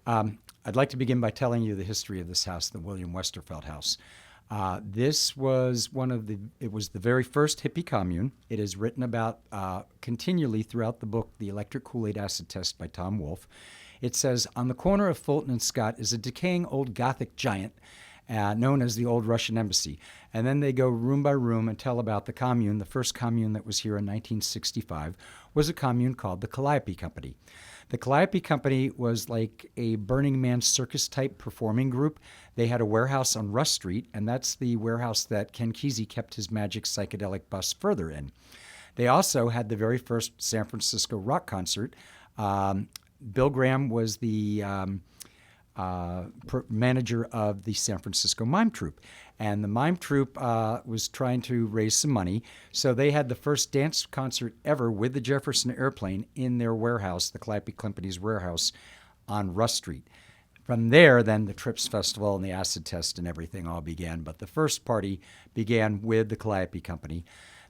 I'd like to begin by telling you the history of this house, the William Westerfeld house. This was it was the very first hippie commune. It is written about continually throughout the book, The Electric Kool-Aid Acid Test by Tom Wolfe. It says, on the corner of Fulton and Scott is a decaying old Gothic giant known as the Old Russian Embassy. And then they go room by room and tell about the commune. The first commune that was here in 1965 was a commune called the Calliope Company. The Calliope Company was like a Burning Man circus-type performing group. They had a warehouse on Russ Street, and that's the warehouse that Ken Kesey kept his magic psychedelic bus further in. They also had the very first San Francisco rock concert. Bill Graham was the manager of the San Francisco Mime Troupe. And the Mime Troupe was trying to raise some money. So they had the first dance concert ever with the Jefferson Airplane in their warehouse, the Calliope Company's warehouse on Russ Street. From there, then the Trips Festival and the acid test and everything all began. But the first party began with the Calliope Company.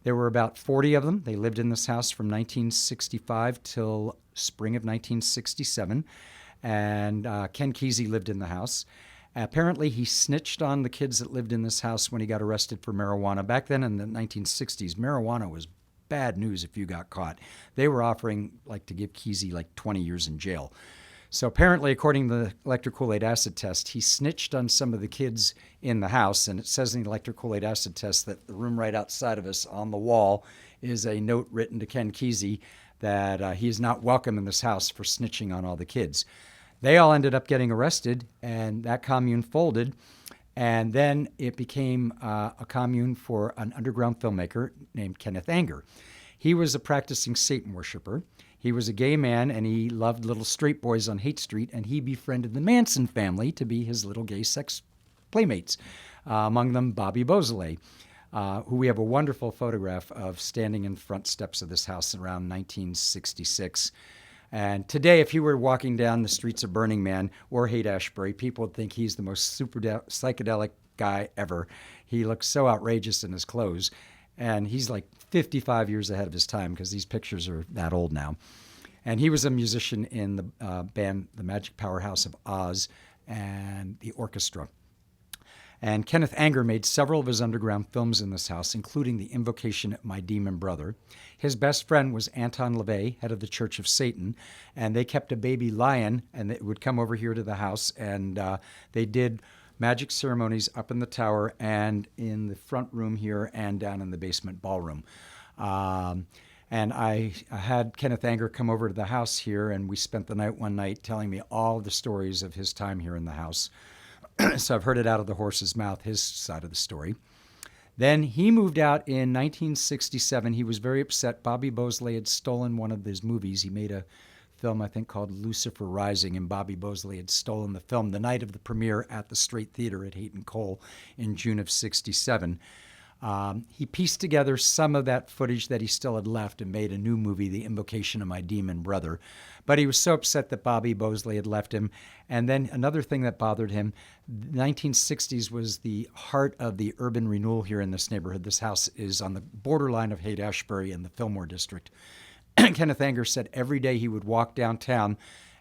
There were about 40 of them. They lived in this house from 1965 till spring of 1967. And Ken Kesey lived in the house. Apparently, he snitched on the kids that lived in this house when he got arrested for marijuana. Back then in the 1960s, marijuana was bad news if you got caught. They were offering to give Kesey 20 years in jail. So apparently, according to the electric Kool-Aid acid test, he snitched on some of the kids in the house. And it says in the electric Kool-Aid acid test that the room right outside of us on the wall is a note written to Ken Kesey that he is not welcome in this house for snitching on all the kids. They all ended up getting arrested, and that commune folded. And then it became a commune for an underground filmmaker named Kenneth Anger. He was a practicing Satan worshiper. He was a gay man, and he loved little straight boys on Haight Street, and he befriended the Manson family to be his little gay sex playmates, among them Bobby Beausoleil, who we have a wonderful photograph of standing in front steps of this house around 1966. And today, if he were walking down the streets of Burning Man or Haight-Ashbury, people would think he's the most super psychedelic guy ever. He looks so outrageous in his clothes. And he's 55 years ahead of his time because these pictures are that old now. And he was a musician in the band, the Magic Powerhouse of Oz, and the orchestra. And Kenneth Anger made several of his underground films in this house, including The Invocation of My Demon Brother. His best friend was Anton LaVey, head of the Church of Satan, and they kept a baby lion, and it would come over here to the house, and they did magic ceremonies up in the tower and in the front room here and down in the basement ballroom. And I had Kenneth Anger come over to the house here, and we spent the night one night telling me all the stories of his time here in the house. So I've heard it out of the horse's mouth, his side of the story. Then he moved out in 1967. He was very upset. Bobby Beausoleil had stolen one of his movies. He made a film, I think, called Lucifer Rising, and Bobby Beausoleil had stolen the film the night of the premiere at the Straight Theater at Haight and Cole in June of 67. He pieced together some of that footage that he still had left and made a new movie, The Invocation of My Demon Brother. But he was so upset that Bobby Beausoleil had left him. And then another thing that bothered him, the 1960s was the heart of the urban renewal here in this neighborhood. This house is on the borderline of Haight-Ashbury and the Fillmore district. Kenneth Anger said every day he would walk downtown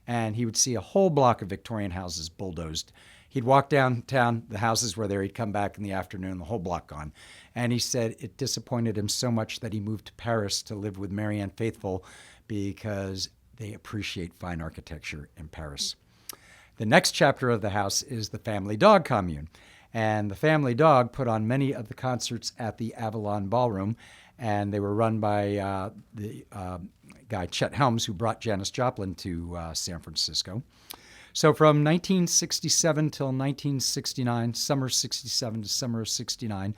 and he would see a whole block of Victorian houses bulldozed. He'd walk downtown, the houses were there, he'd come back in the afternoon, the whole block gone. And he said it disappointed him so much that he moved to Paris to live with Marianne Faithfull because they appreciate fine architecture in Paris. The next chapter of the house is the Family Dog Commune. And the Family Dog put on many of the concerts at the Avalon Ballroom, and they were run by the guy Chet Helms, who brought Janis Joplin to San Francisco. So from 1967 till 1969, summer 67 to summer of 69,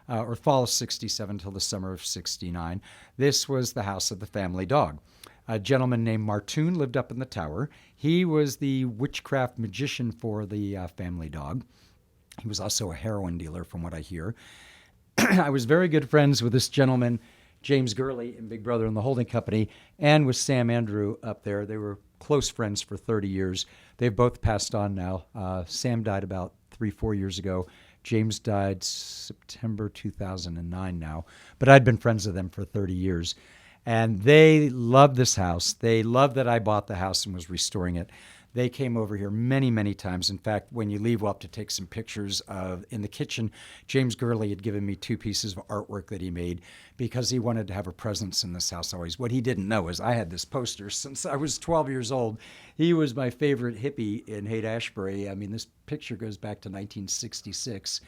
or fall of 67 till the summer of 69, this was the house of the Family Dog. A gentleman named Martoon lived up in the tower. He was the witchcraft magician for the Family Dog. He was also a heroin dealer, from what I hear. I was very good friends with this gentleman, James Gurley, in Big Brother and the Holding Company, and with Sam Andrew up there. They were close friends for 30 years. They've both passed on now. Sam died about 3-4 years ago. James died September 2009 now. But I'd been friends with them for 30 years. And they loved this house. They loved that I bought the house and was restoring it. They came over here many, many times. In fact, when you leave, we'll have to take some pictures of in the kitchen. James Gurley had given me 2 pieces of artwork that he made because he wanted to have a presence in this house always. What he didn't know is I had this poster since I was 12 years old. He was my favorite hippie in Haight-Ashbury. I mean, this picture goes back to 1966.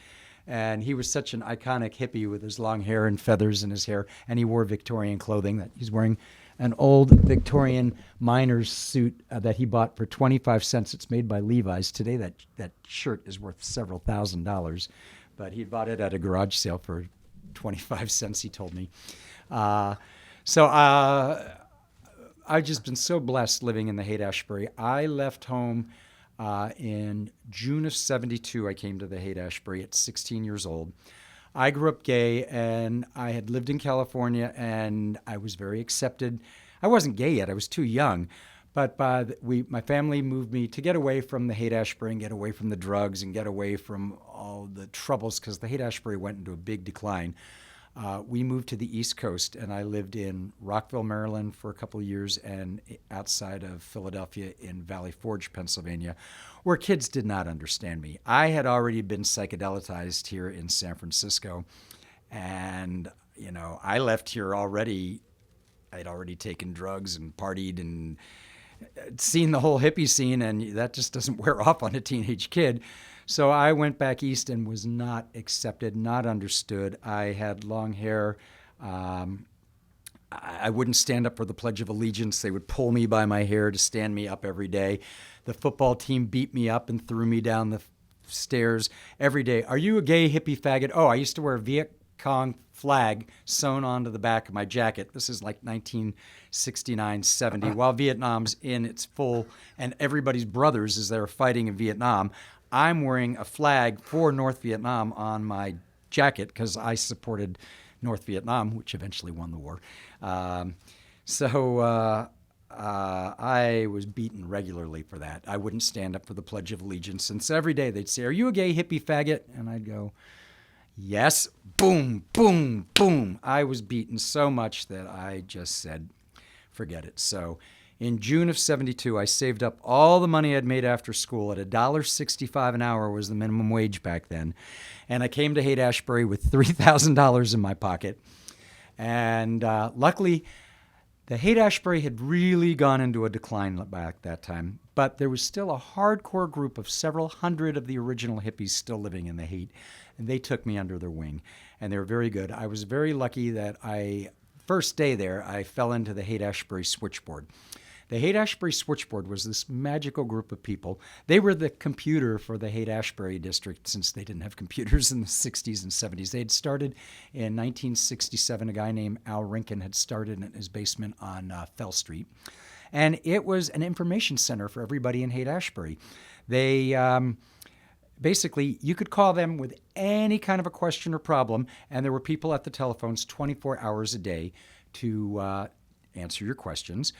And he was such an iconic hippie with his long hair and feathers in his hair. And he wore Victorian clothing. That he's wearing an old Victorian miner's suit that he bought for 25 cents. It's made by Levi's. Today, that shirt is worth several $1,000s. But he bought it at a garage sale for 25 cents, he told me. So I've just been so blessed living in the Haight-Ashbury. I left home in June of 72. I came to the Haight-Ashbury at 16 years old. I grew up gay, and I had lived in California, and I was very accepted. I wasn't gay yet. I was too young. But my family moved me to get away from the Haight-Ashbury and get away from the drugs and get away from all the troubles because the Haight-Ashbury went into a big decline. We moved to the East Coast, and I lived in Rockville, Maryland for a couple of years and outside of Philadelphia in Valley Forge, Pennsylvania, where kids did not understand me. I had already been psychedelized here in San Francisco, and, I left here already. I'd already taken drugs and partied and seen the whole hippie scene, and that just doesn't wear off on a teenage kid. So I went back east and was not accepted, not understood. I had long hair. I wouldn't stand up for the Pledge of Allegiance. They would pull me by my hair to stand me up every day. The football team beat me up and threw me down the stairs every day. Are you a gay hippie faggot? Oh, I used to wear a Viet Cong flag sewn onto the back of my jacket. This is like 1969, 70, while Vietnam's in its full, and everybody's brothers as they're fighting in Vietnam. I'm wearing a flag for North Vietnam on my jacket because I supported North Vietnam, which eventually won the war. I was beaten regularly for that. I wouldn't stand up for the Pledge of Allegiance. And so every day they'd say, "Are you a gay hippie faggot?" And I'd go, "Yes." Boom, boom, boom. I was beaten so much that I just said, forget it. So in June of 72, I saved up all the money I'd made after school at $1.65 an hour was the minimum wage back then. And I came to Haight-Ashbury with $3,000 in my pocket. And luckily, the Haight-Ashbury had really gone into a decline back that time. But there was still a hardcore group of several hundred of the original hippies still living in the Haight. And they took me under their wing. And they were very good. I was very lucky that first day there, I fell into the Haight-Ashbury Switchboard. The Haight-Ashbury Switchboard was this magical group of people. They were the computer for the Haight-Ashbury district since they didn't have computers in the 60s and 70s. They had started in 1967. A guy named Al Rinkin had started in his basement on Fell Street. And it was an information center for everybody in Haight-Ashbury. They basically, you could call them with any kind of a question or problem, and there were people at the telephones 24 hours a day to answer your questions.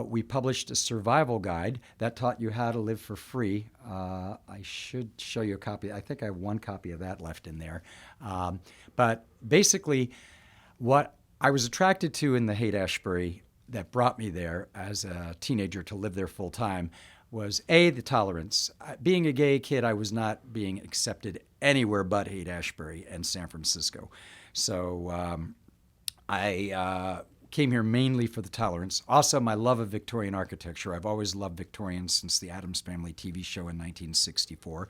We published a survival guide that taught you how to live for free. I should show you a copy. I think I have one copy of that left in there. But basically, what I was attracted to in the Haight-Ashbury that brought me there as a teenager to live there full time was the tolerance. Being a gay kid, I was not being accepted anywhere but Haight-Ashbury and San Francisco. So I came here mainly for the tolerance. Also, my love of Victorian architecture. I've always loved Victorians since the Addams Family TV show in 1964.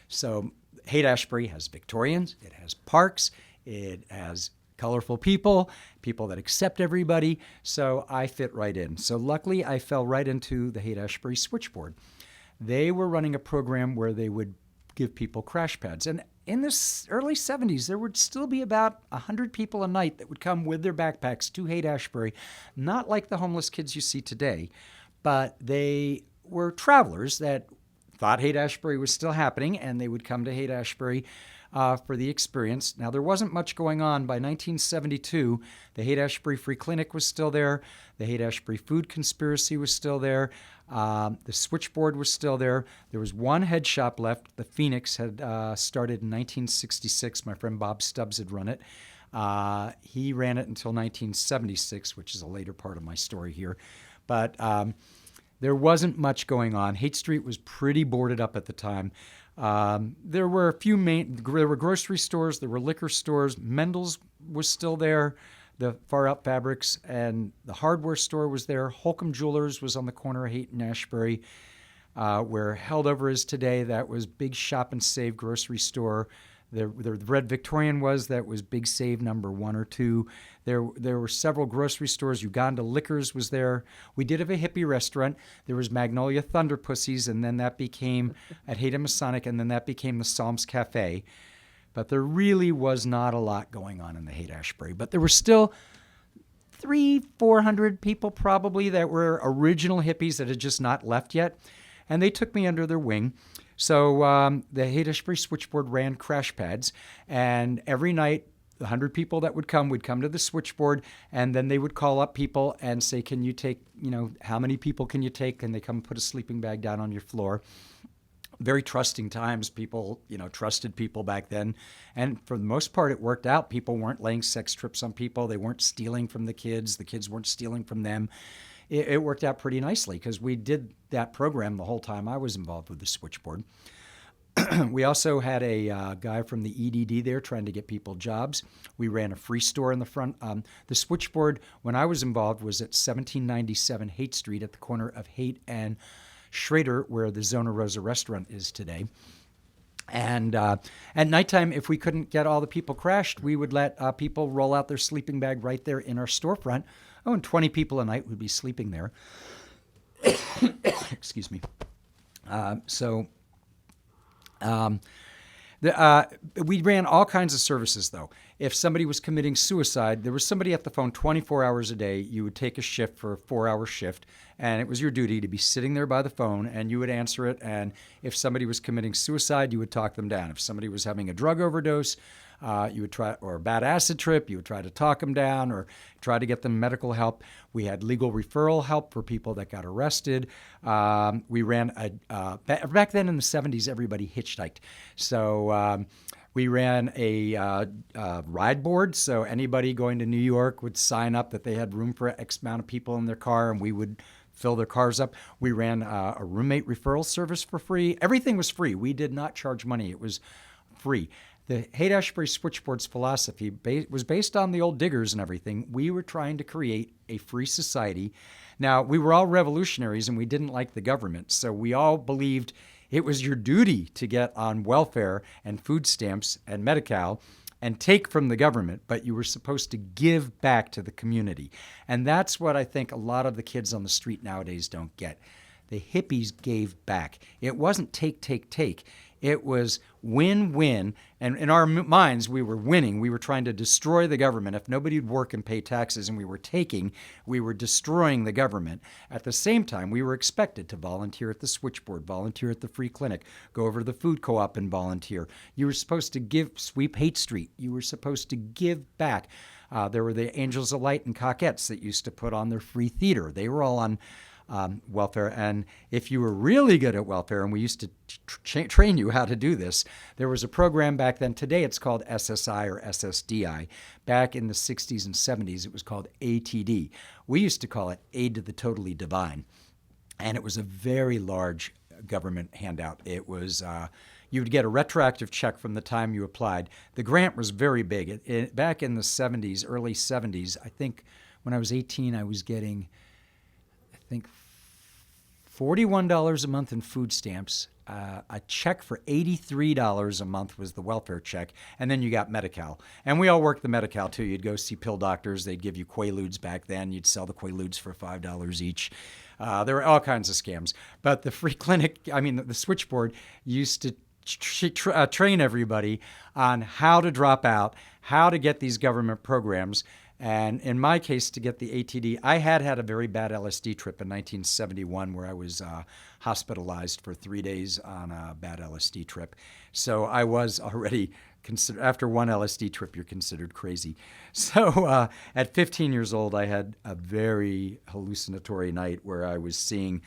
So Haight-Ashbury has Victorians, it has parks, it has colorful people that accept everybody. So I fit right in. So luckily, I fell right into the Haight-Ashbury Switchboard. They were running a program where they would give people crash pads. And in the early 70s, there would still be about 100 people a night that would come with their backpacks to Haight-Ashbury, not like the homeless kids you see today, but they were travelers that thought Haight-Ashbury was still happening, and they would come to Haight-Ashbury for the experience. Now, there wasn't much going on. By 1972, the Haight-Ashbury Free Clinic was still there. The Haight-Ashbury Food Conspiracy was still there. The Switchboard was still there. There was one head shop left. The Phoenix had started in 1966. My friend Bob Stubbs had run it. He ran it until 1976, which is a later part of my story here. But there wasn't much going on. Haight Street was pretty boarded up at the time. There were there were grocery stores, there were liquor stores. Mendel's was still there, the Far Out Fabrics, and the hardware store was there. Holcomb Jewelers was on the corner of Haight and Ashbury, where Heldover is today. That was Big Shop and Save grocery store. The Red Victorian that was Big Save number 1 or 2. There were several grocery stores. Uganda Liquors was there. We did have a hippie restaurant. There was Magnolia Thunder Pussies, and then that became at Haight and Masonic, and then that became the Psalms Cafe. But there really was not a lot going on in the Haight-Ashbury. But there were still 300-400 people probably that were original hippies that had just not left yet, and they took me under their wing. So the Haight-Ashbury Switchboard ran crash pads, and every night the 100 people that would come to the switchboard, and then they would call up people and say, can you take, how many people can you take? And they come put a sleeping bag down on your floor. Very trusting times. People, trusted people back then. And for the most part, it worked out. People weren't laying sex trips on people. They weren't stealing from the kids. The kids weren't stealing from them. It worked out pretty nicely because we did that program the whole time I was involved with the switchboard. We also had a guy from the EDD there trying to get people jobs. We ran a free store in the front. The switchboard, when I was involved, was at 1797 Haight Street at the corner of Haight and Schrader, where the Zona Rosa restaurant is today. And at nighttime, if we couldn't get all the people crashed, we would let people roll out their sleeping bag right there in our storefront. Oh, and 20 people a night would be sleeping there. Excuse me. We ran all kinds of services, though. If somebody was committing suicide, there was somebody at the phone 24 hours a day. You would take a shift for a 4-hour shift, and it was your duty to be sitting there by the phone, and you would answer it. And if somebody was committing suicide, you would talk them down. If somebody was having a drug overdose, you would try, or a bad acid trip, you would try to talk them down or try to get them medical help. We had legal referral help for people that got arrested. We ran back then in the 70s, everybody hitchhiked. So we ran a ride board. So anybody going to New York would sign up that they had room for X amount of people in their car, and we would fill their cars up. We ran a roommate referral service for free. Everything was free. We did not charge money. It was free. The Haight-Ashbury Switchboard's philosophy was based on the old diggers and everything. We were trying to create a free society. Now, we were all revolutionaries and we didn't like the government, so we all believed it was your duty to get on welfare and food stamps and Medi-Cal and take from the government, but you were supposed to give back to the community. And that's what I think a lot of the kids on the street nowadays don't get. The hippies gave back. It wasn't take, take, take. It was win-win, and in our minds, we were winning. We were trying to destroy the government. If nobody would work and pay taxes and we were taking, we were destroying the government. At the same time, we were expected to volunteer at the switchboard, volunteer at the free clinic, go over to the food co-op and volunteer. You were supposed to sweep Haight Street. You were supposed to give back. There were the Angels of Light and Coquettes that used to put on their free theater. They were all on welfare. And if you were really good at welfare, and we used to train you how to do this, there was a program back then. Today it's called SSI or SSDI. Back in the 60s and 70s, it was called ATD. We used to call it Aid to the Totally Divine. And it was a very large government handout. It was, you would get a retroactive check from the time you applied. The grant was very big. Back in the 70s, early 70s, I think when I was 18, I was getting, $41 a month in food stamps. A check for $83 a month was the welfare check, and then you got Medi-Cal. And we all worked the Medi-Cal too. You'd go see pill doctors. They'd give you Quaaludes back then. You'd sell the Quaaludes for $5 each. There were all kinds of scams. But the free clinic, the switchboard used to train everybody on how to drop out, how to get these government programs. And in my case, to get the ATD, I had a very bad LSD trip in 1971 where I was hospitalized for 3 days on a bad LSD trip. So I was already considered, after one LSD trip, you're considered crazy. So at 15 years old, I had a very hallucinatory night where I was seeing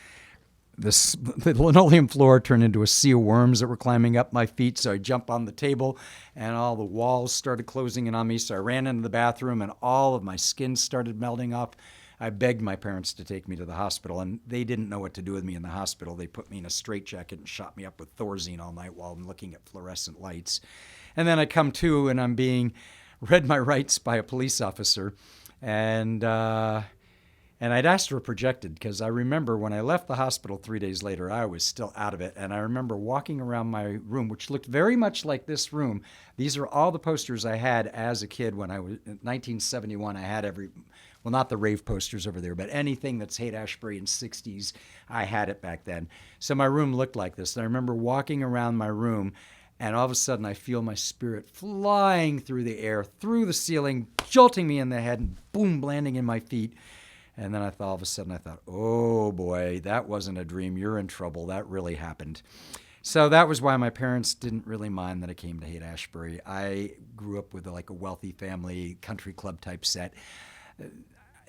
the linoleum floor turned into a sea of worms that were climbing up my feet. So I jumped on the table and all the walls started closing in on me. So I ran into the bathroom and all of my skin started melting off. I begged my parents to take me to the hospital, and they didn't know what to do with me in the hospital. They put me in a straitjacket and shot me up with Thorazine all night while I'm looking at fluorescent lights. And then I come to, and I'm being read my rights by a police officer, and I'd asked for projected because I remember when I left the hospital 3 days later, I was still out of it. And I remember walking around my room, which looked very much like this room. These are all the posters I had as a kid when I was in 1971. I had well, not the rave posters over there, but anything that's Haight-Ashbury in 60s, I had it back then. So my room looked like this. And I remember walking around my room, and all of a sudden I feel my spirit flying through the air, through the ceiling, jolting me in the head, and boom, landing in my feet. And then all of a sudden I thought, oh boy, that wasn't a dream. You're in trouble. That really happened. So that was why my parents didn't really mind that I came to Haight-Ashbury. I grew up with a wealthy family, country club type set.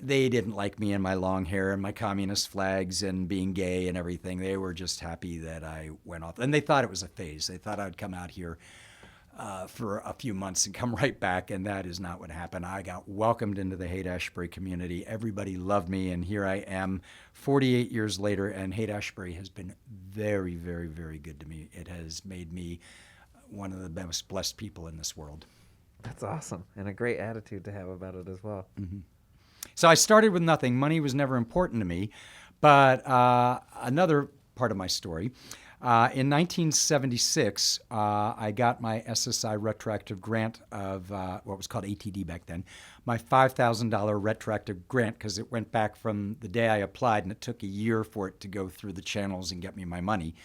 They didn't like me and my long hair and my communist flags and being gay and everything. They were just happy that I went off. And they thought it was a phase. They thought I'd come out here for a few months and come right back, and that is not what happened. I got welcomed into the Haight-Ashbury community. Everybody loved me, and here I am 48 years later, and Haight-Ashbury has been very, very, very good to me. It has made me one of the most blessed people in this world. That's awesome, and a great attitude to have about it as well. Mm-hmm. So I started with nothing. Money was never important to me, but another part of my story, in 1976, I got my SSI retroactive grant of what was called ATD back then, my $5,000 retroactive grant, because it went back from the day I applied, and it took a year for it to go through the channels and get me my money.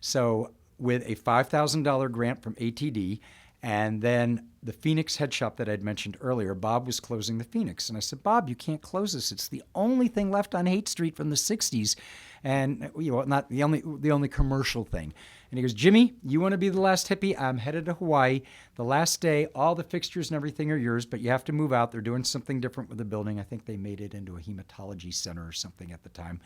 So with a $5,000 grant from ATD, and then the Phoenix head shop that I'd mentioned earlier, Bob was closing the Phoenix. And I said, Bob, you can't close this. It's the only thing left on Haight Street from the 60s. And, not the only commercial thing. And he goes, Jimmy, you want to be the last hippie? I'm headed to Hawaii. The last day, all the fixtures and everything are yours, but you have to move out. They're doing something different with the building. I think they made it into a hematology center or something at the time.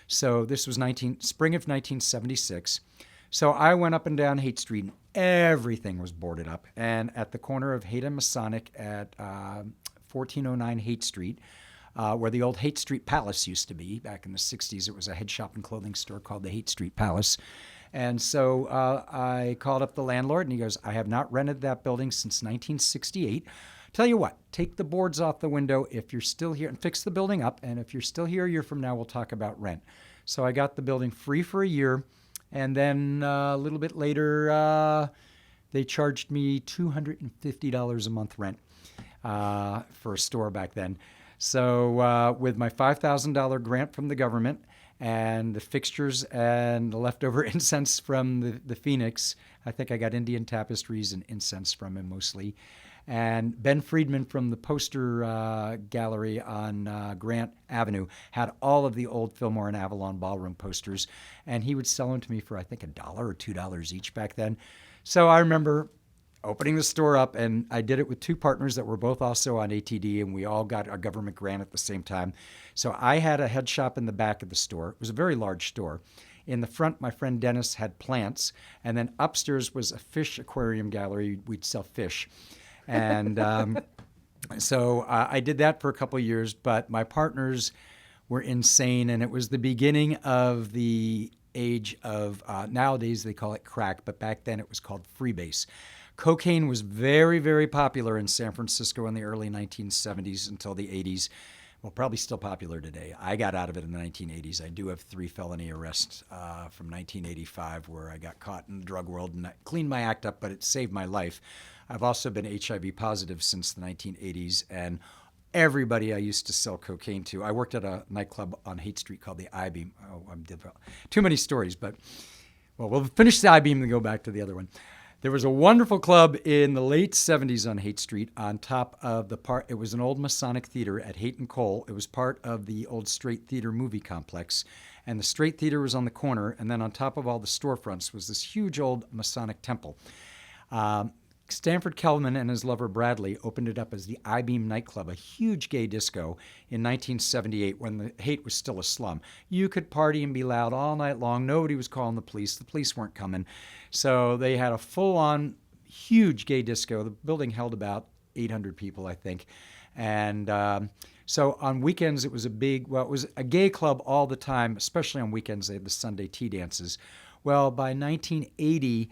So this was spring of 1976. So I went up and down Haight Street, and everything was boarded up. And at the corner of Haight and Masonic at 1409 Haight Street, where the old Haight Street Palace used to be back in the 60s, it was a head shop and clothing store called the Haight Street Palace. And so I called up the landlord, and he goes, I have not rented that building since 1968. Tell you what, take the boards off the window if you're still here, and fix the building up. And if you're still here a year from now, we'll talk about rent. So I got the building free for a year. And then a little bit later, they charged me $250 a month rent for a store back then. So with my $5,000 grant from the government and the fixtures and the leftover incense from the Phoenix, I think I got Indian tapestries and incense from him mostly. And Ben Friedman from the poster gallery on Grant Avenue had all of the old Fillmore and Avalon ballroom posters, and he would sell them to me for, I think, $1 or $2 each back then. So I remember opening the store up, and I did it with two partners that were both also on ATD, and we all got a government grant at the same time. So I had a head shop in the back of the store. It was a very large store. In the front, my friend Dennis had plants, and then upstairs was a fish aquarium gallery. We'd sell fish. And so I did that for a couple of years, but my partners were insane, and it was the beginning of the age of, nowadays they call it crack, but back then it was called freebase. Cocaine was very, very popular in San Francisco in the early 1970s until the 80s. Well, probably still popular today. I got out of it in the 1980s. I do have 3 felony arrests from 1985 where I got caught in the drug world, and I cleaned my act up, but it saved my life. I've also been HIV positive since the 1980s, and everybody I used to sell cocaine to. I worked at a nightclub on Haight Street called the I-Beam. Oh, too many stories, but well, we'll finish the I-Beam and go back to the other one. There was a wonderful club in the late 70s on Haight Street on top of the part. It was an old Masonic theater at Haight and Cole. It was part of the old Straight Theater movie complex. And the Straight Theater was on the corner. And then on top of all the storefronts was this huge old Masonic temple. Stanford Kelman and his lover Bradley opened it up as the I-Beam nightclub, a huge gay disco in 1978 when the Haight was still a slum. You could party and be loud all night long. Nobody was calling the police. The police weren't coming. So they had a full-on huge gay disco. The building held about 800 people, I think. And So on weekends, it was it was a gay club all the time, especially on weekends. They had the Sunday tea dances. Well, by 1980,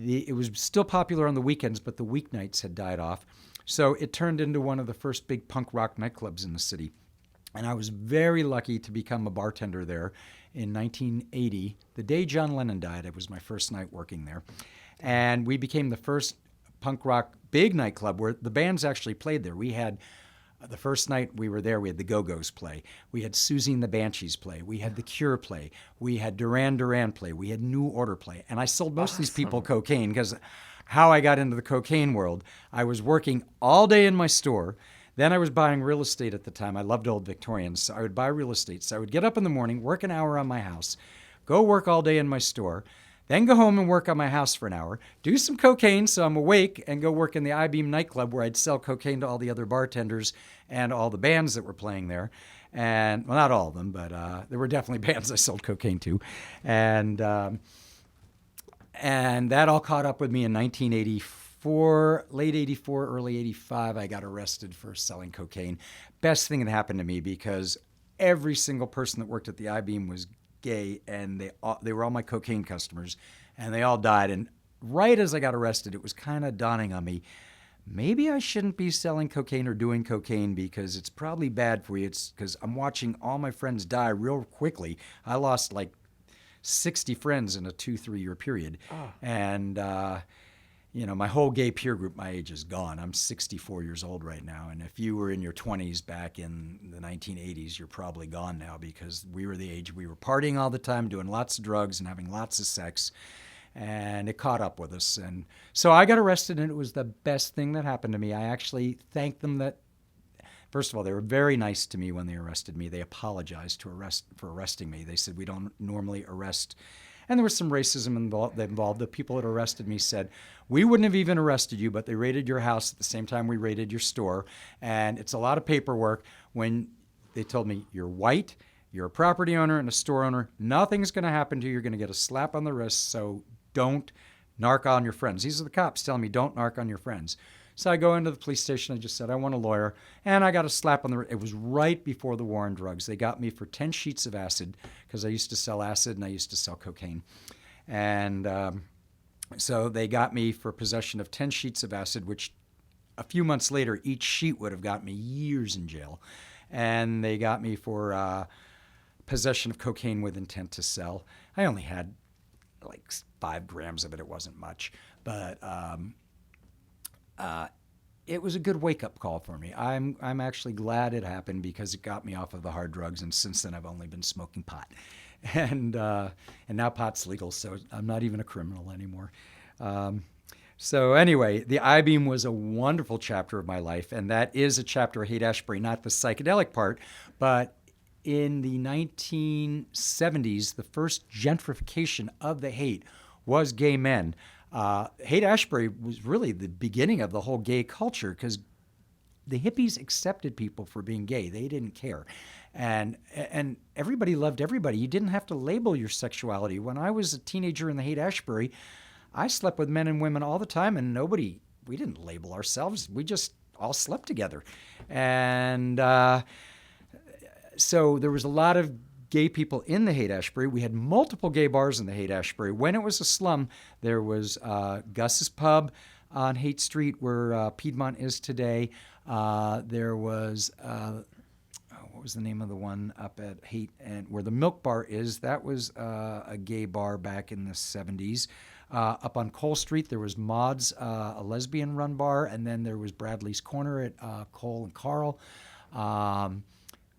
it was still popular on the weekends, but the weeknights had died off. So it turned into one of the first big punk rock nightclubs in the city. And I was very lucky to become a bartender there in 1980. The day John Lennon died, it was my first night working there. And we became the first punk rock big nightclub where the bands actually played there. We had, the first night we were there, we had the Go-Go's play. We had Susie and the Banshees play. We had The Cure play. We had Duran Duran play. We had New Order play. And I sold most of these people cocaine because how I got into the cocaine world, I was working all day in my store. Then I was buying real estate at the time. I loved old Victorians, so I would buy real estate. So I would get up in the morning, work an hour on my house, go work all day in my store, then go home and work on my house for an hour, do some cocaine so I'm awake, and go work in the I-Beam nightclub where I'd sell cocaine to all the other bartenders and all the bands that were playing there. And, well, not all of them, but there were definitely bands I sold cocaine to. And that all caught up with me in 1984, late 84, early 85. I got arrested for selling cocaine. Best thing that happened to me because every single person that worked at the I-Beam was gay, and they were all my cocaine customers, and they all died. And right as I got arrested, it was kind of dawning on me, maybe I shouldn't be selling cocaine or doing cocaine because it's probably bad for you. It's because I'm watching all my friends die real quickly. I lost like 60 friends in a 2-3 year period. Oh. And, my whole gay peer group my age is gone. I'm 64 years old right now. And if you were in your 20s back in the 1980s, you're probably gone now because we were the age we were partying all the time, doing lots of drugs and having lots of sex. And it caught up with us. And so I got arrested, and it was the best thing that happened to me. I actually thanked them that, first of all, they were very nice to me when they arrested me. They apologized for arresting me. They said, we don't normally arrest. And there was some racism involved. The people that arrested me said, we wouldn't have even arrested you, but they raided your house at the same time we raided your store. And it's a lot of paperwork. When they told me, you're white, you're a property owner and a store owner, nothing's going to happen to you. You're going to get a slap on the wrist, so don't narc on your friends. These are the cops telling me, don't narc on your friends. So I go into the police station. I just said, I want a lawyer. And I got a slap on the wrist. It was right before the war on drugs. They got me for 10 sheets of acid because I used to sell acid and I used to sell cocaine. And so they got me for possession of 10 sheets of acid, which a few months later, each sheet would have got me years in jail. And they got me for possession of cocaine with intent to sell. I only had like 5 grams of it. It wasn't much. But it was a good wake-up call for me. I'm actually glad it happened because it got me off of the hard drugs, and since then I've only been smoking pot. And now pot's legal, so I'm not even a criminal anymore. So anyway, the I-Beam was a wonderful chapter of my life, and that is a chapter of Haight-Ashbury, not the psychedelic part, but in the 1970s, the first gentrification of the Haight was gay men. Haight-Ashbury was really the beginning of the whole gay culture because the hippies accepted people for being gay. They didn't care. And everybody loved everybody. You didn't have to label your sexuality. When I was a teenager in the Haight-Ashbury, I slept with men and women all the time, and we didn't label ourselves. We just all slept together. And so there was a lot of gay people in the Haight-Ashbury. We had multiple gay bars in the Haight-Ashbury. When it was a slum, there was Gus's Pub on Haight Street, where Piedmont is today. There was, what was the name of the one up at Haight, and where the Milk Bar is? That was a gay bar back in the 70s. Up on Cole Street, there was Maud's, a lesbian-run bar, and then there was Bradley's Corner at Cole and Carl.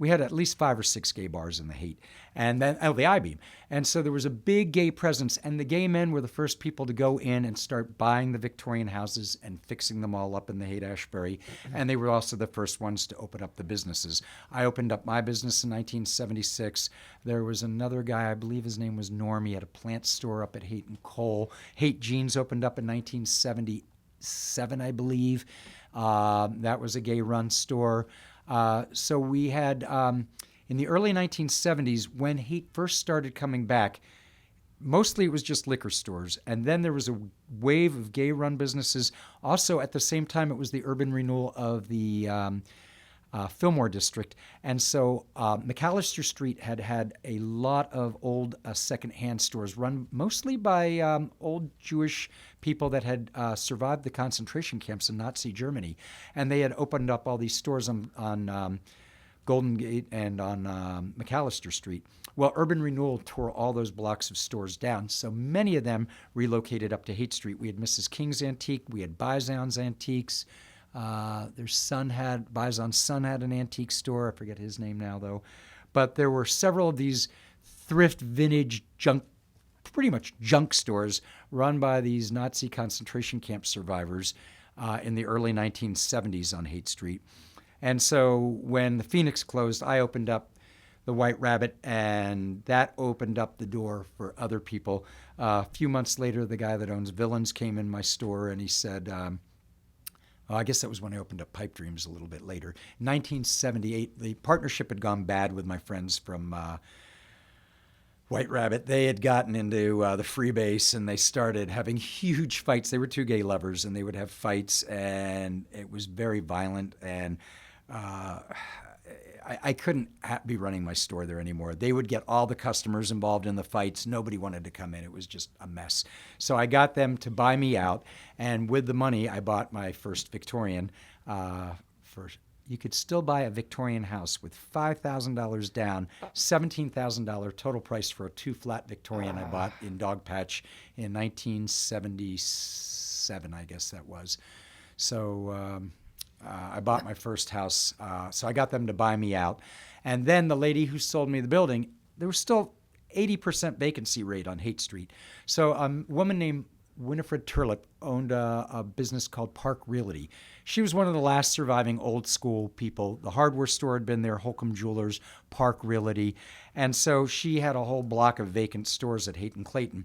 We had at least 5 or 6 gay bars in the Haight, and then the I-Beam. And so there was a big gay presence, and the gay men were the first people to go in and start buying the Victorian houses and fixing them all up in the Haight-Ashbury. And they were also the first ones to open up the businesses. I opened up my business in 1976. There was another guy, I believe his name was Norm. He had a plant store up at Haight and Cole. Haight Jeans opened up in 1977, I believe. That was a gay-run store. So we had, in the early 1970s, when Haight first started coming back, mostly it was just liquor stores. And then there was a wave of gay-run businesses. Also, at the same time, it was the urban renewal of the Fillmore district. And so McAllister Street had a lot of old secondhand stores run mostly by old Jewish people that had survived the concentration camps in Nazi Germany. And they had opened up all these stores on Golden Gate and on McAllister Street. Well, urban renewal tore all those blocks of stores down, so many of them relocated up to Haight Street. We had Mrs. King's Antique, we had Bizon's Antiques. Bizon's son had an antique store. I forget his name now, though. But there were several of these thrift, vintage, pretty much junk stores run by these Nazi concentration camp survivors in the early 1970s on Haight Street. And so when the Phoenix closed, I opened up the White Rabbit, and that opened up the door for other people. A few months later, the guy that owns Villains came in my store, and he said, I guess that was when I opened up Pipe Dreams a little bit later. In 1978, the partnership had gone bad with my friends from White Rabbit. They had gotten into the freebase, and they started having huge fights. They were two gay lovers, and they would have fights, and it was very violent, and I couldn't be running my store there anymore. They would get all the customers involved in the fights. Nobody wanted to come in. It was just a mess. So I got them to buy me out, and with the money, I bought my first Victorian. You could still buy a Victorian house with $5,000 down, $17,000 total price for a 2-flat Victorian I bought in Dogpatch in 1977, I guess that was. So I bought my first house, so I got them to buy me out. And then the lady who sold me the building, there was still 80% vacancy rate on Haight Street. So a woman named Winifred Turlip owned a business called Park Realty. She was one of the last surviving old school people. The hardware store had been there, Holcomb Jewelers, Park Realty. And so she had a whole block of vacant stores at Haight and Clayton.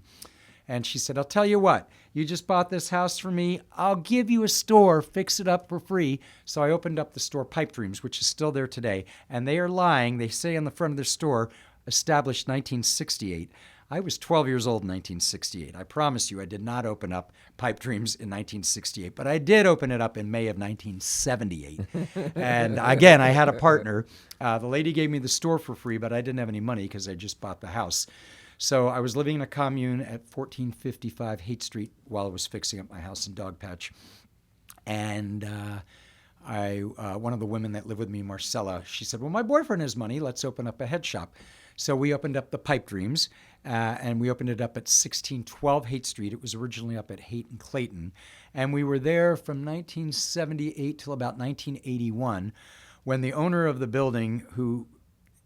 And she said, I'll tell you what, you just bought this house for me. I'll give you a store, fix it up for free. So I opened up the store Pipe Dreams, which is still there today. And they are lying. They say on the front of their store, established 1968. I was 12 years old in 1968. I promise you I did not open up Pipe Dreams in 1968, but I did open it up in May of 1978. And again, I had a partner. The lady gave me the store for free, but I didn't have any money because I just bought the house. So I was living in a commune at 1455 Haight Street while I was fixing up my house in Dogpatch. And one of the women that lived with me, Marcella, she said, well, my boyfriend has money. Let's open up a head shop. So we opened up the Pipe Dreams, and we opened it up at 1612 Haight Street. It was originally up at Haight and Clayton. And we were there from 1978 till about 1981, when the owner of the building, who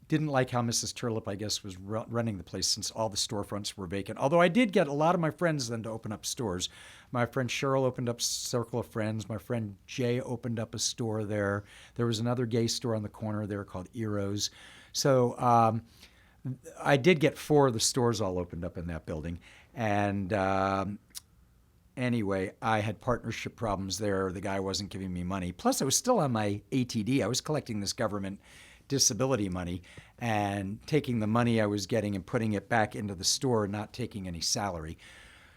didn't like how Mrs. Turlip, I guess, was running the place since all the storefronts were vacant. Although I did get a lot of my friends then to open up stores. My friend Cheryl opened up Circle of Friends. My friend Jay opened up a store there. There was another gay store on the corner there called Eros. So I did get 4 of the stores all opened up in that building. And anyway, I had partnership problems there. The guy wasn't giving me money. Plus, I was still on my ATD. I was collecting this government disability money and taking the money I was getting and putting it back into the store, not taking any salary.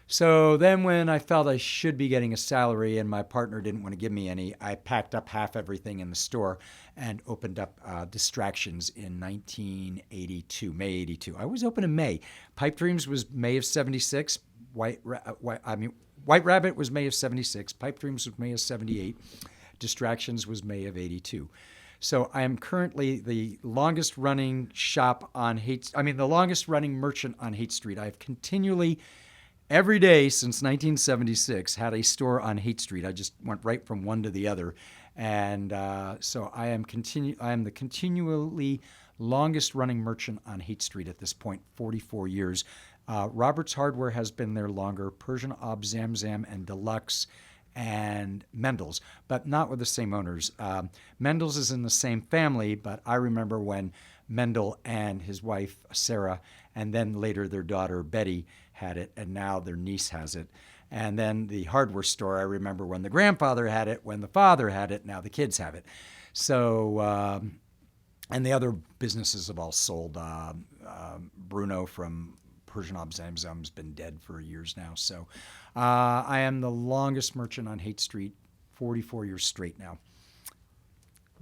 So then when I felt I should be getting a salary and my partner didn't want to give me any, I packed up half everything in the store and opened up Distractions in 1982, May 82. I was open in May. Pipe Dreams was May of 76. White Rabbit was May of 76. Pipe Dreams was May of 78. Distractions was May of 82. So I am currently the longest running the longest running merchant on Haight Street. I've continually, every day since 1976, had a store on Haight Street. I just went right from one to the other. And so I am the continually longest running merchant on Haight Street at this point, 44 years. Robert's Hardware has been there longer, Persian Ob Zamzam and Deluxe, and Mendel's, but not with the same owners. Mendel's is in the same family, but I remember when Mendel and his wife, Sarah, and then later their daughter, Betty, had it, and now their niece has it. And then the hardware store, I remember when the grandfather had it, when the father had it, now the kids have it. So, and the other businesses have all sold. Bruno from Persian Ob Zamzam's been dead for years now. So I am the longest merchant on Haight Street, 44 years straight now.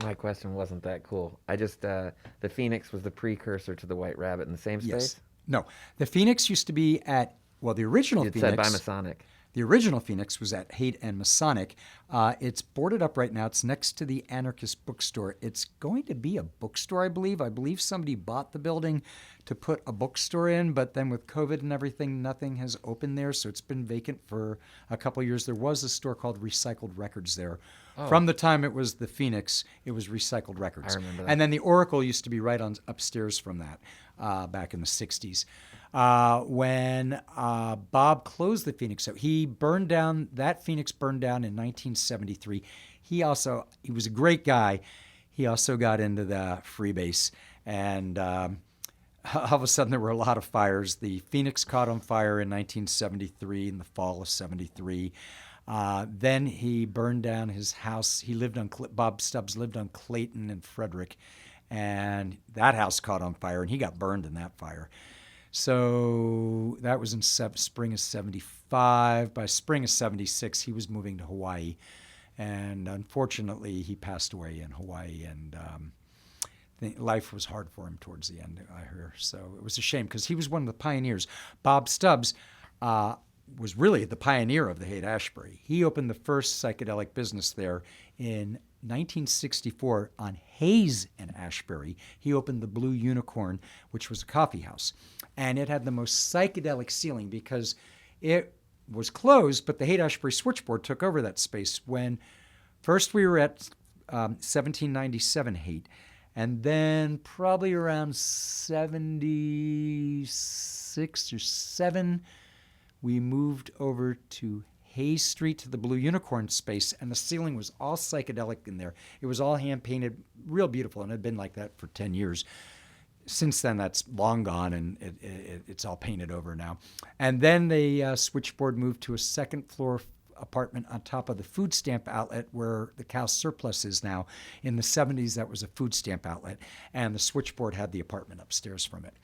My question wasn't that cool. I just the Phoenix was the precursor to the White Rabbit in the same Yes. space. No, the Phoenix used to be at, well, the original It said by Phoenix. Masonic. The original Phoenix was at Haight and Masonic. It's boarded up right now. It's next to the Anarchist bookstore. It's going to be a bookstore, I believe. I believe somebody bought the building to put a bookstore in, but then with COVID and everything, nothing has opened there, so it's been vacant for a couple of years. There was a store called Recycled Records there. Oh. From the time it was the Phoenix, it was Recycled Records. I remember that. And then the Oracle used to be right on upstairs from that back in the 60s. When Bob closed the Phoenix, so he burned down, that Phoenix burned down in 1973. He was a great guy. He also got into the freebase, and all of a sudden there were a lot of fires. The Phoenix caught on fire in 1973, in the fall of 73. Then he burned down his house. He lived on, Bob Stubbs lived on Clayton and Frederick, and that house caught on fire, and he got burned in that fire. So that was in spring of 75. By spring of 76, he was moving to Hawaii. And unfortunately, he passed away in Hawaii. And life was hard for him towards the end, I hear. So it was a shame because he was one of the pioneers. Bob Stubbs was really the pioneer of the Haight-Ashbury. He opened the first psychedelic business there in 1964 on Hayes and Ashbury. He opened the Blue Unicorn, which was a coffee house. And it had the most psychedelic ceiling because it was closed, but the Haight-Ashbury Switchboard took over that space when first we were at 1797 Haight, and then probably around 76 or 7, we moved over to Haight Street to the Blue Unicorn space, and the ceiling was all psychedelic in there. It was all hand-painted, real beautiful, and it had been like that for 10 years. Since then, that's long gone, and it's all painted over now. And then the Switchboard moved to a second-floor apartment on top of the food stamp outlet where the cow surplus is now. In the 70s, that was a food stamp outlet, and the Switchboard had the apartment upstairs from it.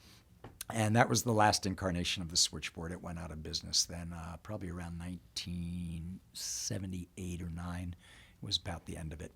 And that was the last incarnation of the Switchboard. It went out of business then, probably around 1978 or 9. It was about the end of it.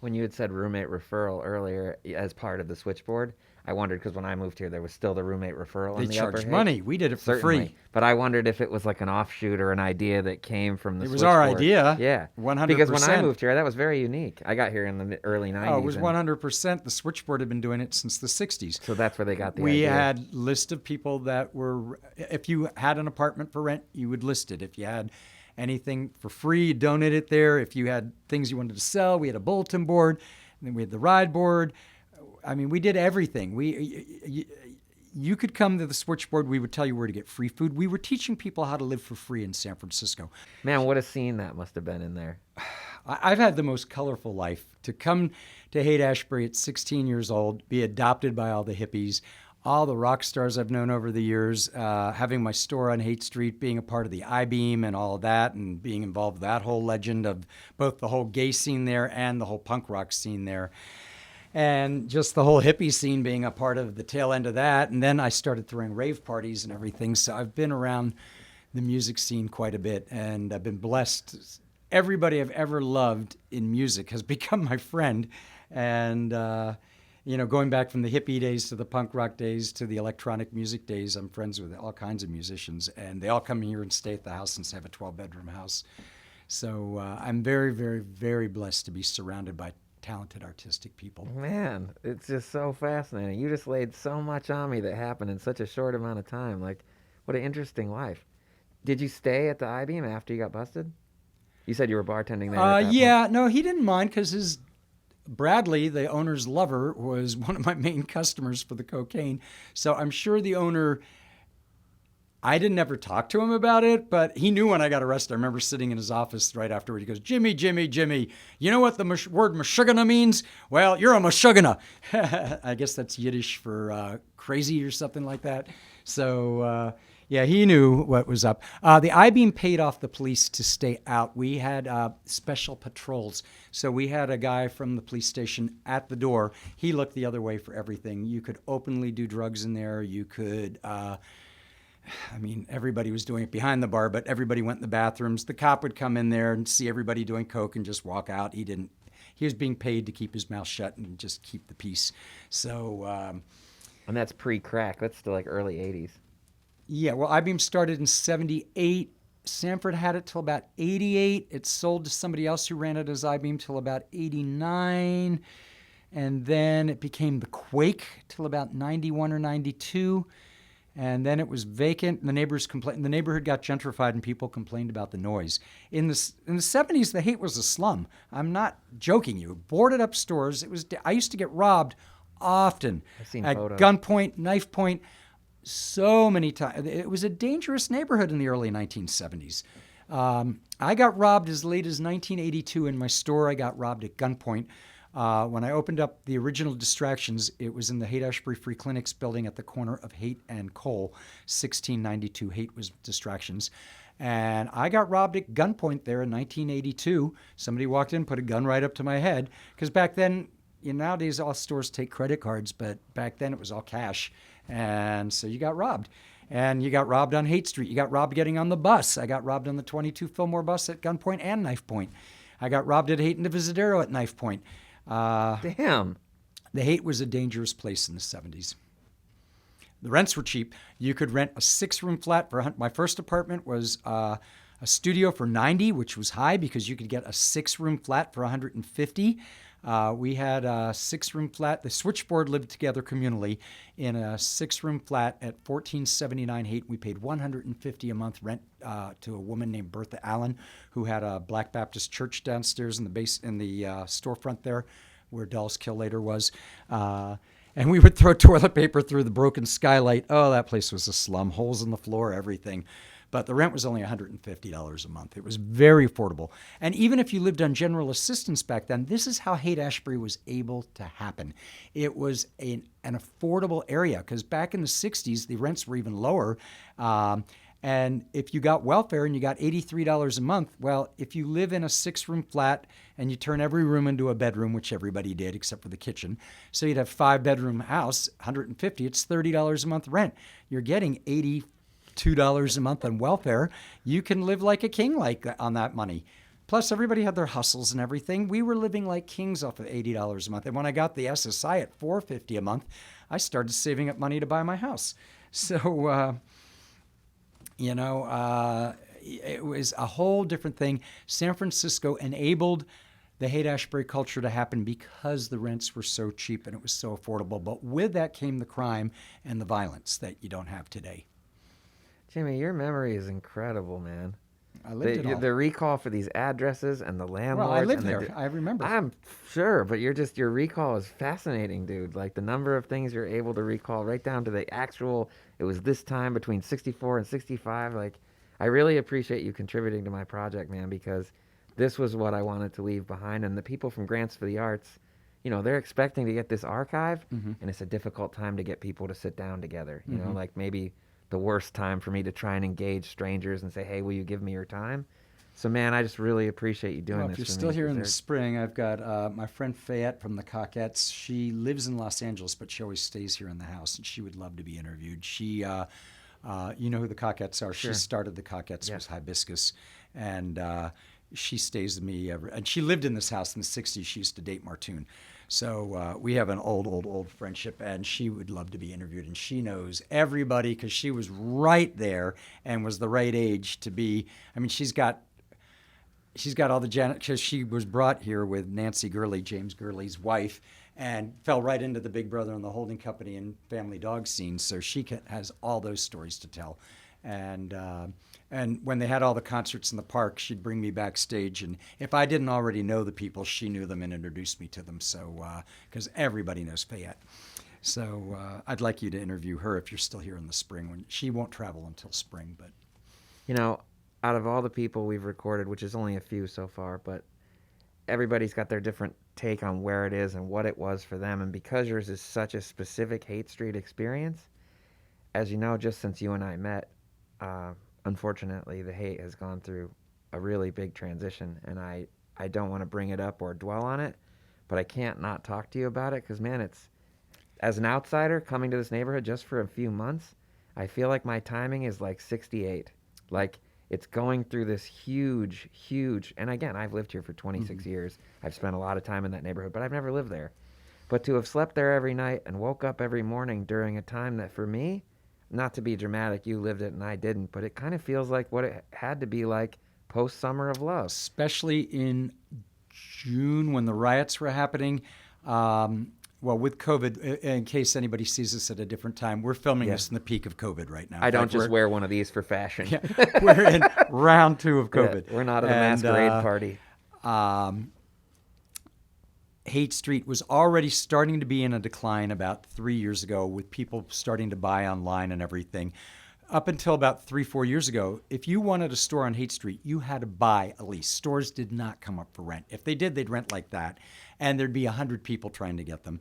When you had said roommate referral earlier as part of the Switchboard, I wondered because when I moved here, there was still the roommate referral. They in the upper charged Haight. money. We did it for Certainly. free. But I wondered if it was like an offshoot or an idea that came from the It was Switchboard. our idea. Yeah. 100%. Because when I moved here, that was very unique. I got here in the early 90s. Oh, it was and 100%. The Switchboard had been doing it since the 60s. So that's where they got the We idea. had list of people that were, if you had an apartment for rent, you would list it. If you had anything for free, you donate it there. If you had things you wanted to sell, we had a bulletin board. And then we had the ride board. I mean, we did everything. You could come to the Switchboard. We would tell you where to get free food. We were teaching people how to live for free in San Francisco. Man, what a scene that must have been in there. I've had the most colorful life. To come to Haight-Ashbury at 16 years old, be adopted by all the hippies, all the rock stars I've known over the years, having my store on Haight Street, being a part of the I-Beam and all of that, and being involved with that whole legend of both the whole gay scene there and the whole punk rock scene there. And just the whole hippie scene being a part of the tail end of that. And then I started throwing rave parties and everything. So I've been around the music scene quite a bit, and I've been blessed. Everybody I've ever loved in music has become my friend. And, going back from the hippie days to the punk rock days to the electronic music days, I'm friends with all kinds of musicians. And they all come here and stay at the house since I have a 12-bedroom house. So I'm very, very, very blessed to be surrounded by talented, artistic people. Man, it's just so fascinating. You just laid so much on me that happened in such a short amount of time. Like, what an interesting life. Did you stay at the I-Beam after you got busted? You said you were bartending there. At that point. No, he didn't mind because Bradley, the owner's lover, was one of my main customers for the cocaine. So I'm sure the owner, I didn't ever talk to him about it, but he knew when I got arrested. I remember sitting in his office right afterward. He goes, Jimmy, you know what the word mashugana means? Well, you're a mashugana. I guess that's Yiddish for crazy or something like that. So, yeah, he knew what was up. The I-Beam paid off the police to stay out. We had special patrols. So we had a guy from the police station at the door. He looked the other way for everything. You could openly do drugs in there. You could... everybody was doing it behind the bar, but everybody went in the bathrooms. The cop would come in there and see everybody doing coke and just walk out. He he was being paid to keep his mouth shut and just keep the peace. So, And that's pre-crack. That's still like early 80s. yeah, well, I-beam started in 78. Sanford had it till about 88. It sold to somebody else who ran it as I-beam till about 89. And then it became the Quake till about 91 or 92. And then it was vacant. And the neighbors complained. The neighborhood got gentrified, and people complained about the noise. In the 70s, the Haight was a slum. I'm not joking you. Boarded up stores. I used to get robbed often. I've seen at photos. gunpoint, knife point, so many times. It was a dangerous neighborhood in the early 1970s. I got robbed as late as 1982 in my store. I got robbed at gunpoint. When I opened up the original Distractions, it was in the Haight-Ashbury Free Clinics building at the corner of Haight and Cole, 1692. Haight was Distractions. And I got robbed at gunpoint there in 1982. Somebody walked in, put a gun right up to my head. Because back then, nowadays all stores take credit cards, but back then it was all cash. And so you got robbed. And you got robbed on Haight Street. You got robbed getting on the bus. I got robbed on the 22 Fillmore bus at gunpoint and knife point. I got robbed at Haight and Divisadero at knife point. Damn. The Haight was a dangerous place in the 70s. The rents were cheap. You could rent a 6-room flat my first apartment was a studio for $90, which was high because you could get a 6-room flat for $150. We had a 6-room flat. The Switchboard lived together communally in a 6-room flat at 1479 Haight. We paid $150 a month rent to a woman named Bertha Allen, who had a Black Baptist church downstairs in the storefront there, where Dulles Kill later was. And we would throw toilet paper through the broken skylight. Oh, that place was a slum. Holes in the floor, everything. But the rent was only $150 a month. It was very affordable. And even if you lived on general assistance back then, this is how Haight-Ashbury was able to happen. It was an affordable area because back in the 60s, the rents were even lower. And if you got welfare and you got $83 a month, well, if you live in a 6-room flat and you turn every room into a bedroom, which everybody did except for the kitchen, so you'd have 5-bedroom house, $150, it's $30 a month rent. You're getting $82 a month on welfare. You can live like a king on that money. Plus, everybody had their hustles and everything. We were living like kings off of $80 a month. And when I got the SSI at $450 a month, I started saving up money to buy my house. So, it was a whole different thing. San Francisco enabled the Haight-Ashbury culture to happen because the rents were so cheap and it was so affordable. But with that came the crime and the violence that you don't have today. Jimmy, your memory is incredible, man. I lived it all. The recall for these addresses and the landlords. Well, I lived and there. I remember. I'm sure, but your recall is fascinating, dude. Like the number of things you're able to recall, right down to the actual. It was this time between 64 and 65. Like, I really appreciate you contributing to my project, man, because this was what I wanted to leave behind. And the people from Grants for the Arts, they're expecting to get this archive, and it's a difficult time to get people to sit down together. You know, like maybe the worst time for me to try and engage strangers and say, hey, will you give me your time? So, man, I just really appreciate you doing this. If you're still here in the spring, I've got my friend Fayette from the Cockettes. She lives in Los Angeles, but she always stays here in the house, and she would love to be interviewed. She, you know who the Cockettes are. Sure. She started the Cockettes, Yeah. was Hibiscus, and she stays with me. And she lived in this house in the 60s. She used to date Martoon. So we have an old friendship, and she would love to be interviewed. And she knows everybody because she was right there and was the right age to be. I mean, she's got all the because she was brought here with Nancy Gurley, James Gurley's wife, and fell right into the Big Brother and the holding company and family dog scene. So she has all those stories to tell. And when they had all the concerts in the park, she'd bring me backstage. And if I didn't already know the people, she knew them and introduced me to them. So, because everybody knows Fayette. So I'd like you to interview her if you're still here in the spring. When she won't travel until spring, but. Out of all the people we've recorded, which is only a few so far, but everybody's got their different take on where it is and what it was for them. And because yours is such a specific Haight Street experience, as you know, just since you and I met, unfortunately, the Haight has gone through a really big transition. And I don't want to bring it up or dwell on it, but I can't not talk to you about it because, man, it's, as an outsider coming to this neighborhood just for a few months, I feel like my timing is like 68. Like, it's going through this huge, huge, and again, I've lived here for 26 years. I've spent a lot of time in that neighborhood, but I've never lived there. But to have slept there every night and woke up every morning during a time that for me, not to be dramatic, you lived it and I didn't, but it kind of feels like what it had to be like post Summer of Love. Especially in June when the riots were happening. Well, with COVID, in case anybody sees this at a different time, we're filming this in the peak of COVID right now. I don't just wear one of these for fashion. Yeah, we're in round 2 of COVID. Yeah, we're not at a masquerade party. Haight Street was already starting to be in a decline about 3 years ago, with people starting to buy online and everything. Up until about 3-4 years ago, if you wanted a store on Haight Street, you had to buy a lease. Stores did not come up for rent. If they did, they'd rent like that, and there'd be 100 people trying to get them.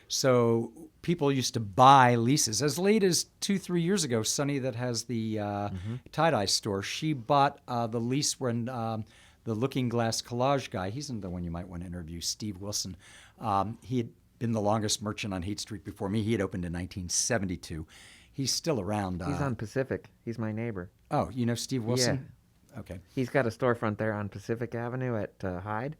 So people used to buy leases. As late as 2-3 years ago, Sunny, that has the tie-dye store, she bought the lease when the Looking Glass Collage guy, he's the one you might want to interview, Steve Wilson. He had been the longest merchant on Haight Street before me. He had opened in 1972. He's still around. He's on Pacific. He's my neighbor. Oh, you know Steve Wilson? Yeah. Okay. He's got a storefront there on Pacific Avenue at Hyde.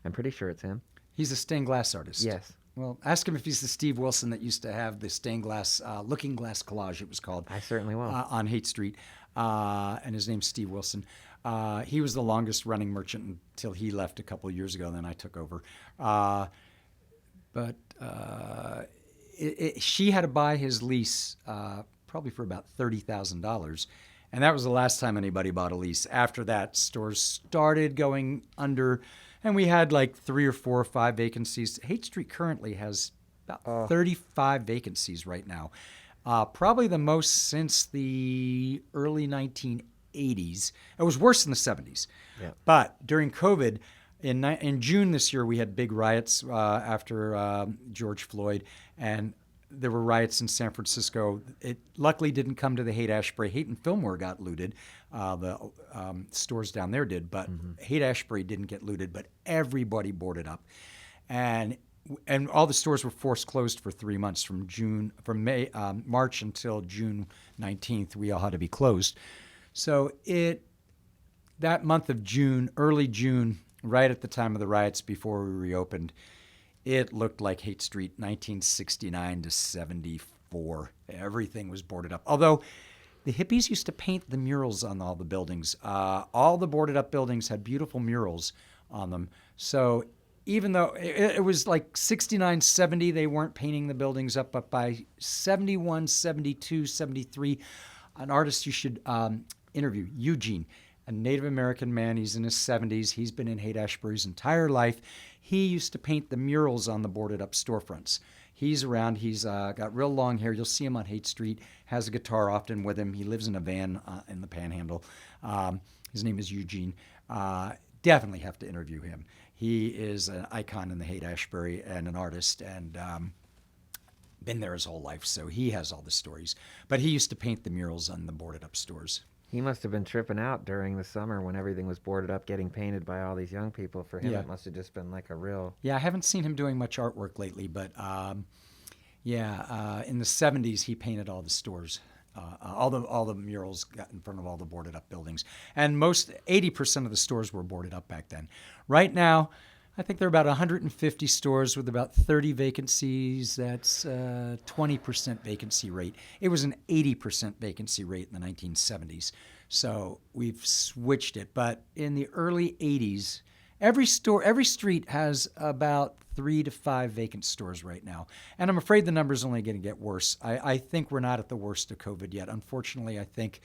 I'm pretty sure it's him. He's a stained glass artist. Yes. Well, ask him if he's the Steve Wilson that used to have the stained glass, Looking Glass Collage, it was called. I certainly will. On Haight Street. And his name's Steve Wilson. He was the longest running merchant until he left a couple of years ago, and then I took over. She had to buy his lease probably for about $30,000. And that was the last time anybody bought a lease. After that, stores started going under, and we had like 3 or 4 or 5 vacancies. Haight Street currently has about 35 vacancies right now. Probably the most since the early 1980s. It was worse in the 70s. Yeah. But during COVID, in June this year, we had big riots after George Floyd, and there were riots in San Francisco. It luckily didn't come to the Haight-Ashbury. Haight and Fillmore got looted. The stores down there did, but Haight-Ashbury didn't get looted, but everybody boarded up. And all the stores were forced closed for 3 months from March until June 19th. We all had to be closed. So that month of June, early June, right at the time of the riots before we reopened, it looked like Haight Street 1969 to 74. Everything was boarded up. Although the hippies used to paint the murals on all the buildings. All the boarded up buildings had beautiful murals on them. So even though it was like 69, 70, they weren't painting the buildings up. But by 71, 72, 73, an artist you should interview, Eugene, a Native American man. He's in his 70s. He's been in Haight-Ashbury's entire life. He used to paint the murals on the boarded up storefronts. He's around. He's got real long hair. You'll see him on Haight Street, has a guitar often with him. He lives in a van in the Panhandle. His name is Eugene. Definitely have to interview him. He is an icon in the Haight-Ashbury and an artist, and been there his whole life, so he has all the stories. But he used to paint the murals on the boarded up stores. He must have been tripping out during the summer when everything was boarded up, getting painted by all these young people. For him, It must have just been like a real... Yeah, I haven't seen him doing much artwork lately, but in the 70s, he painted all the stores. All the murals got in front of all the boarded up buildings. And 80% of the stores were boarded up back then. Right now, I think there are about 150 stores with about 30 vacancies. That's 20% vacancy rate. It was an 80% vacancy rate in the 1970s. So we've switched it. But in the early 80s, every street has about 3 to 5 vacant stores right now. And I'm afraid the number's only going to get worse. I think we're not at the worst of COVID yet. Unfortunately, I think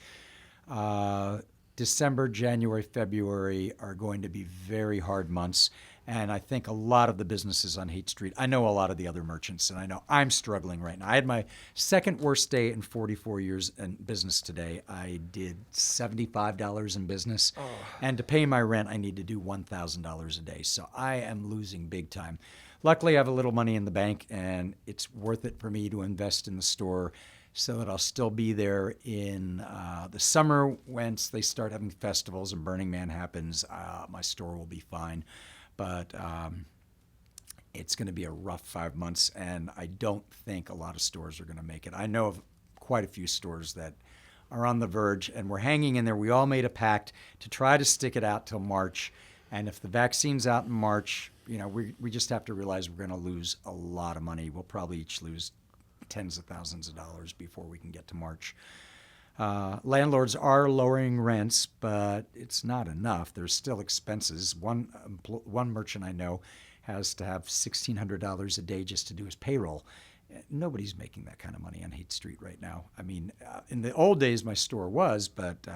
December, January, February are going to be very hard months. And I think a lot of the businesses on Haight Street, I know a lot of the other merchants, and I know I'm struggling right now. I had my second worst day in 44 years in business today. I did $75 in business. Oh. And to pay my rent, I need to do $1,000 a day. So I am losing big time. Luckily, I have a little money in the bank, and it's worth it for me to invest in the store so that I'll still be there in the summer. Once they start having festivals and Burning Man happens, my store will be fine. But it's going to be a rough 5 months, and I don't think a lot of stores are going to make it. I know of quite a few stores that are on the verge, and we're hanging in there. We all made a pact to try to stick it out till March. And if the vaccine's out in March, we just have to realize we're going to lose a lot of money. We'll probably each lose tens of thousands of dollars before we can get to March. Landlords are lowering rents, but it's not enough. There's still expenses. One merchant I know has to have $1,600 a day just to do his payroll. Nobody's making that kind of money on Haight Street right now. I mean, in the old days, my store was, but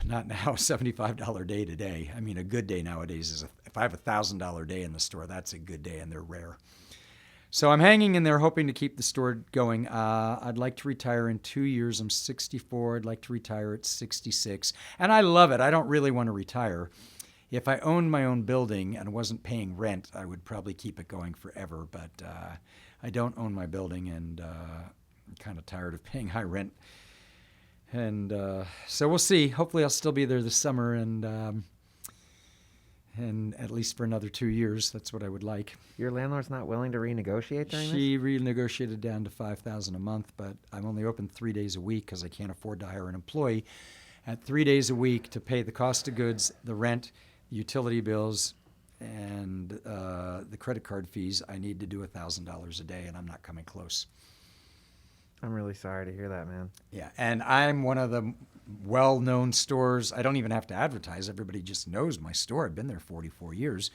not now. $75 day today. I mean, a good day nowadays is if I have $1,000 day in the store, that's a good day, and they're rare. So I'm hanging in there hoping to keep the store going. I'd like to retire in 2 years. I'm 64. I'd like to retire at 66. And I love it. I don't really want to retire. If I owned my own building and wasn't paying rent, I would probably keep it going forever. But I don't own my building, and I'm kind of tired of paying high rent. And so we'll see. Hopefully I'll still be there this summer, and at least for another 2 years. That's what I would like. Your landlord's not willing to renegotiate during this? She renegotiated down to $5,000 a month, but I'm only open 3 days a week because I can't afford to hire an employee. At 3 days a week to pay the cost of goods, the rent, the utility bills, and the credit card fees, I need to do $1,000 a day, and I'm not coming close. I'm really sorry to hear that, man. Yeah, and I'm one of the well-known stores. I don't even have to advertise. Everybody just knows my store. I've been there 44 years.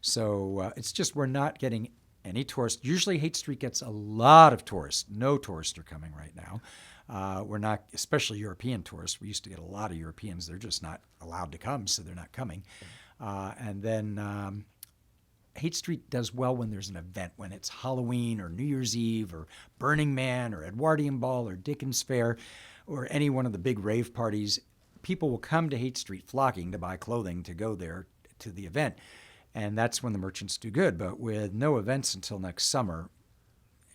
So it's just we're not getting any tourists. Usually Haight Street gets a lot of tourists. No tourists are coming right now. We're not, especially European tourists. We used to get a lot of Europeans. They're just not allowed to come, so they're not coming. And then Haight Street does well when there's an event, when it's Halloween or New Year's Eve or Burning Man or Edwardian Ball or Dickens Fair or any one of the big rave parties. People will come to Haight Street flocking to buy clothing to go there to the event. And that's when the merchants do good. But with no events until next summer,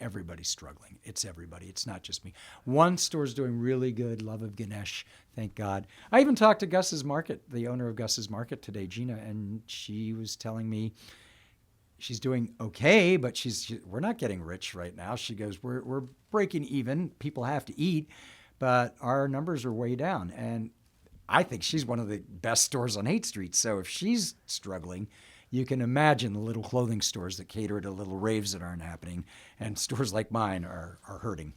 everybody's struggling. It's everybody. It's not just me. One store's doing really good, Love of Ganesh, thank God. I even talked to Gus's Market, the owner of Gus's Market today, Gina, and she was telling me she's doing okay, but we're not getting rich right now. She goes, we're breaking even. People have to eat, but our numbers are way down. And I think she's one of the best stores on Haight Street. So if she's struggling, you can imagine the little clothing stores that cater to little raves that aren't happening, and stores like mine are hurting.